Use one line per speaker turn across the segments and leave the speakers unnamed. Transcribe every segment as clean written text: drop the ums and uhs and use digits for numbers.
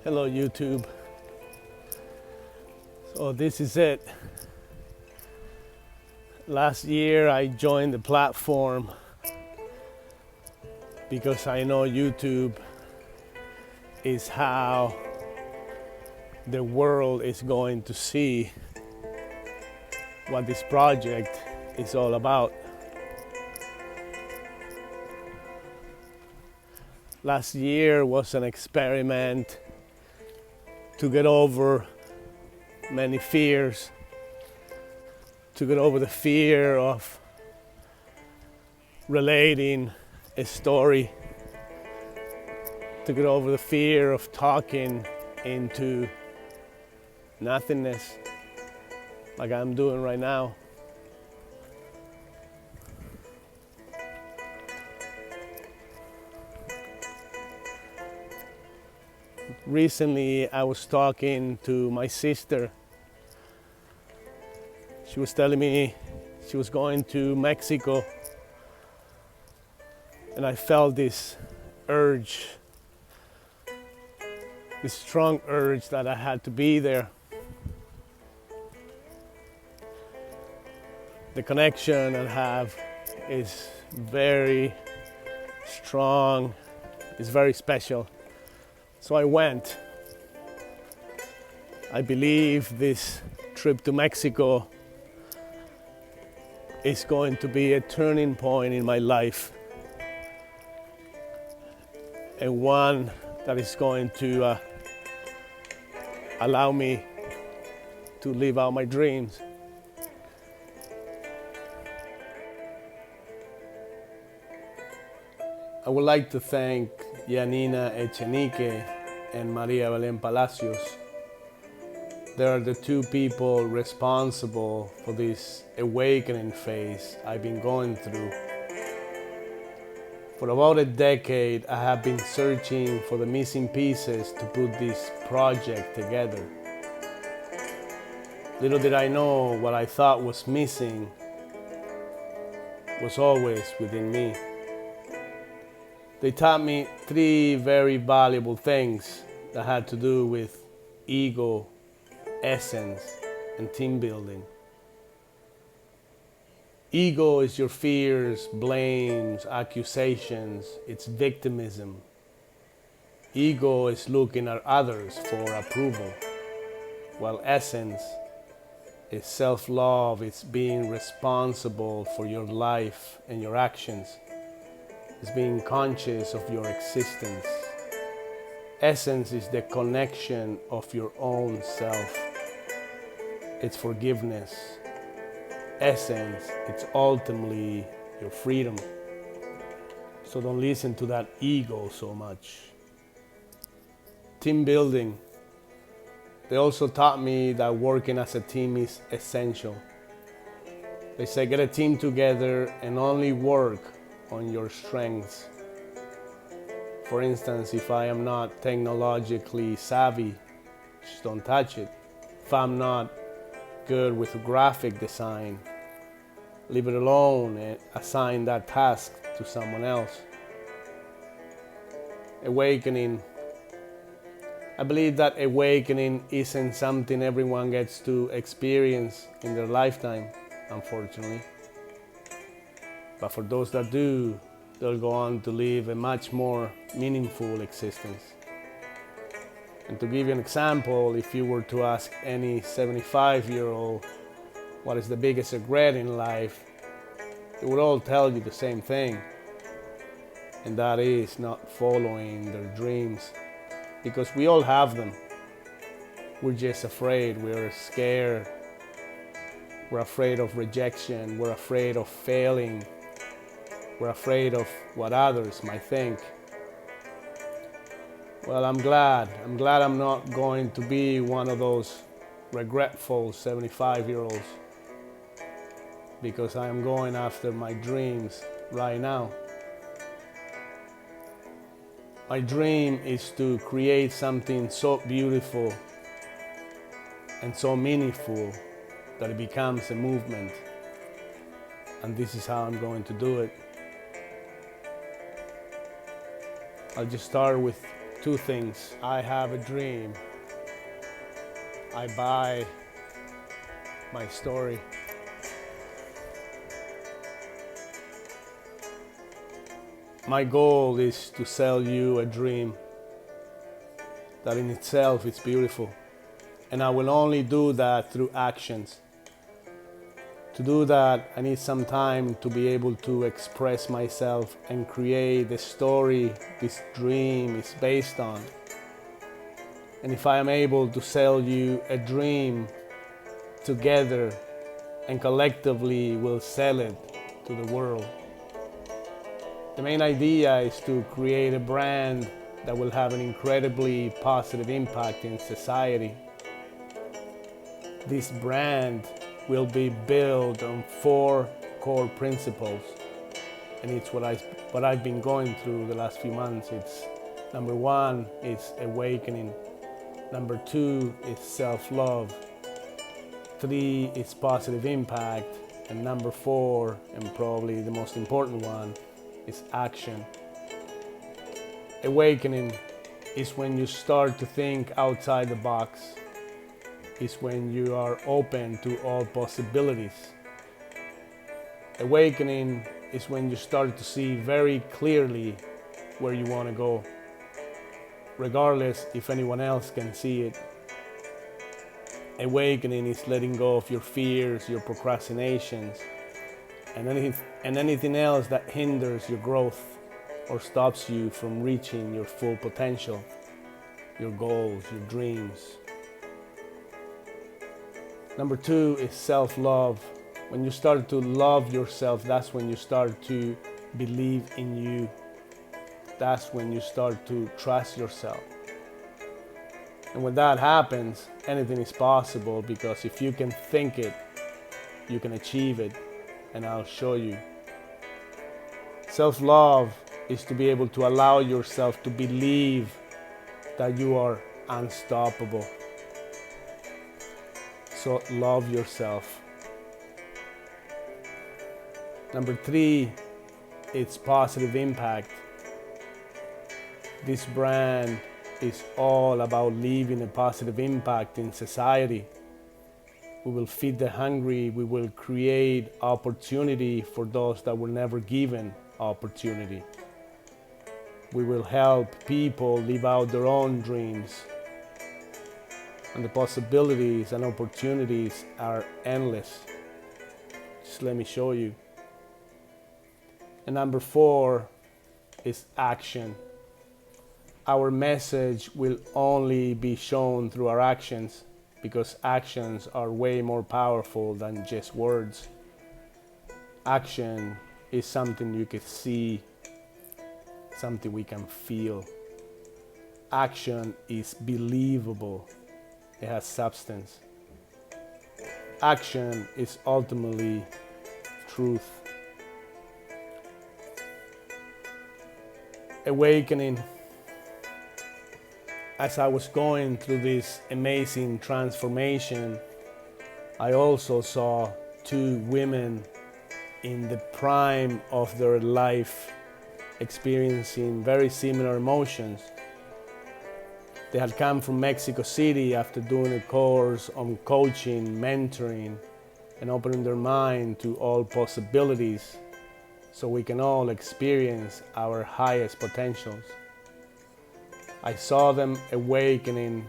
Hello YouTube. So this is it. Last year I joined the platform because I know YouTube is how the world is going to see what this project is all about. Last year was an experiment to get over many fears, to get over the fear of relating a story, to get over the fear of talking into nothingness like I'm doing right now. Recently I was talking to my sister. She was telling me she was going to Mexico, and I felt this urge, this strong urge that I had to be there. The connection I have is very strong, it's very special. So I went. I believe this trip to Mexico is going to be a turning point in my life, and one that is going to allow me to live out my dreams. I would like to thank Yanina Echenique and Maria Belén Palacios. They are the two people responsible for this awakening phase I've been going through. For about a decade, I have been searching for the missing pieces to put this project together. Little did I know what I thought was missing was always within me. They taught me three very valuable things that had to do with ego, essence, and team building. Ego is your fears, blames, accusations, it's victimism. Ego is looking at others for approval, while essence is self-love, it's being responsible for your life and your actions. Is being conscious of your existence. Essence is the connection of your own self. It's forgiveness. Essence, it's ultimately your freedom. So don't listen to that ego so much. Team building. They also taught me that working as a team is essential. They say get a team together and only work on your strengths. For instance, if I am not technologically savvy, just don't touch it. If I'm not good with graphic design, leave it alone and assign that task to someone else. Awakening. I believe that awakening isn't something everyone gets to experience in their lifetime, unfortunately. But for those that do, they'll go on to live a much more meaningful existence. And to give you an example, if you were to ask any 75-year-old what is the biggest regret in life, they would all tell you the same thing. And that is not following their dreams. Because we all have them. We're just afraid, we're scared. We're afraid of rejection, we're afraid of failing. We're afraid of what others might think. Well, I'm glad I'm not going to be one of those regretful 75-year-olds, because I am going after my dreams right now. My dream is to create something so beautiful and so meaningful that it becomes a movement. And this is how I'm going to do it. I'll just start with Two things. I have a dream. I buy my story. My goal is to sell you a dream that in itself is beautiful. And I will only do that through actions. To do that, I need some time to be able to express myself and create the story this dream is based on. And if I am able to sell you a dream together and collectively we'll sell it to the world. The main idea is to create a brand that will have an incredibly positive impact in society. This brand will be built on 4 core principles, and it's what I've been going through the last few months. It's number 1 is awakening, number 2 is self-love, 3 is positive impact, and number 4, and probably the most important one, is action. Awakening is when you start to think outside the box. Is when you are open to all possibilities. Awakening is when you start to see very clearly where you want to go, regardless if anyone else can see it. Awakening is letting go of your fears, your procrastinations, and anything else that hinders your growth or stops you from reaching your full potential, your goals, your dreams. Number 2 is self-love. When you start to love yourself, that's when you start to believe in you. That's when you start to trust yourself. And when that happens, anything is possible, because if you can think it, you can achieve it, and I'll show you. Self-love is to be able to allow yourself to believe that you are unstoppable. So love yourself. Number 3, it's positive impact. This brand is all about leaving a positive impact in society. We will feed the hungry. We will create opportunity for those that were never given opportunity. We will help people live out their own dreams. And the possibilities and opportunities are endless. Just let me show you. And number 4 is action. Our message will only be shown through our actions, because actions are way more powerful than just words. Action is something you can see, something we can feel. Action is believable. It has substance. Action is ultimately truth. Awakening. As I was going through this amazing transformation, I also saw 2 women in the prime of their life experiencing very similar emotions. They had come from Mexico City after doing a course on coaching, mentoring, and opening their mind to all possibilities so we can all experience our highest potentials. I saw them awakening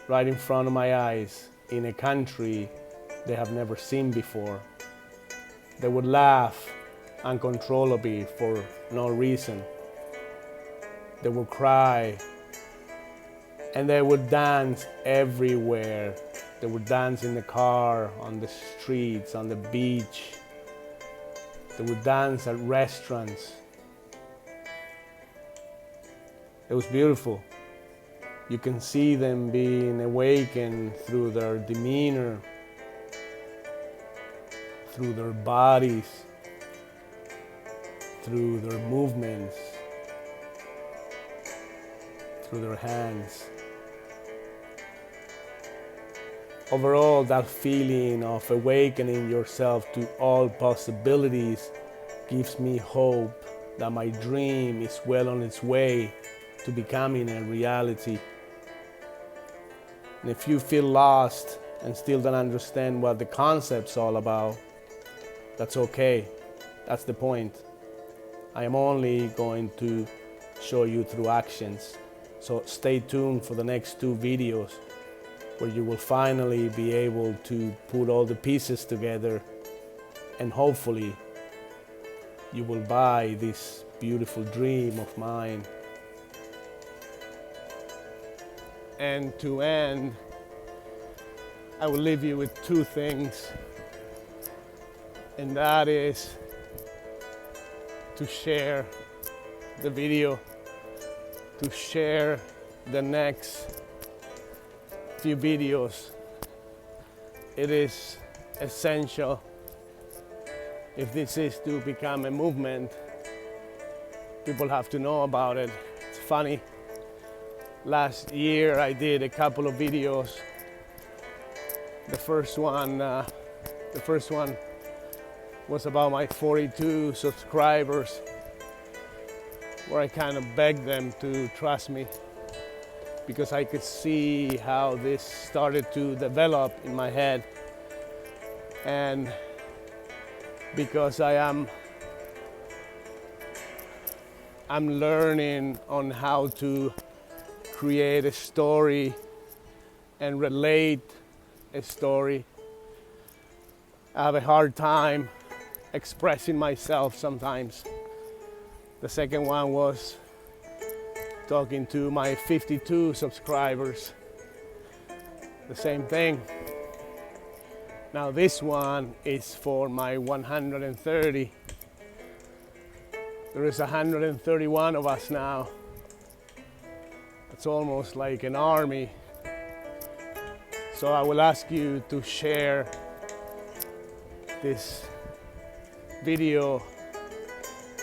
right in front of my eyes in a country they have never seen before. They would laugh uncontrollably for no reason. They would cry, and they would dance everywhere. They would dance in the car, on the streets, on the beach. They would dance at restaurants. It was beautiful. You can see them being awakened through their demeanor, through their bodies, through their movements, through their hands. Overall, that feeling of awakening yourself to all possibilities gives me hope that my dream is well on its way to becoming a reality. And if you feel lost and still don't understand what the concept's all about, that's okay. That's the point. I am only going to show you through actions. So stay tuned for the next 2 videos where you will finally be able to put all the pieces together, and hopefully you will buy this beautiful dream of mine. And to end, I will leave you with 2 things, and that is to share the video, to share the next few videos. It is essential if this is to become a movement. People have to know about it. It's funny, last year I did a couple of videos. The first one was about my 42 subscribers, where I kind of begged them to trust me, because I could see how this started to develop in my head, and because I'm learning on how to create a story and relate a story. I have a hard time expressing myself sometimes. The second one was talking to my 52 subscribers. The same thing. Now this one is for my 130. There is 131 of us now. It's almost like an army. So I will ask you to share this video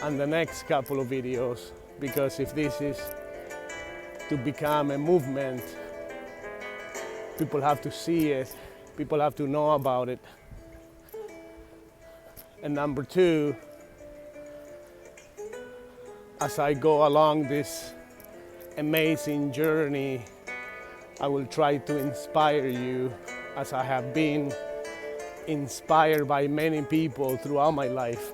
and the next couple of videos, because if this is to become a movement, people have to see it, people have to know about it. And number 2, as I go along this amazing journey, I will try to inspire you, as I have been inspired by many people throughout my life,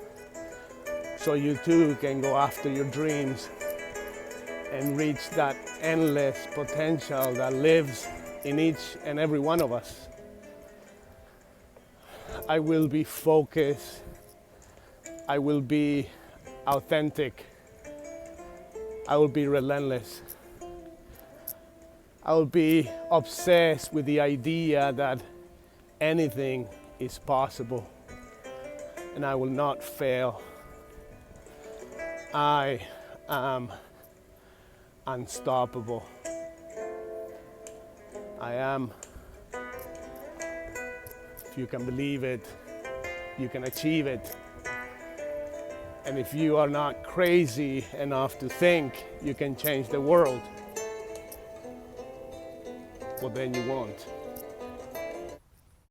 so you too can go after your dreams and reach that endless potential that lives in each and every one of us. I will be focused, I will be authentic, I will be relentless, I will be obsessed with the idea that anything is possible, and I will not fail. I am unstoppable. I am. If you can believe it, you can achieve it. And if you are not crazy enough to think you can change the world, well, then you won't.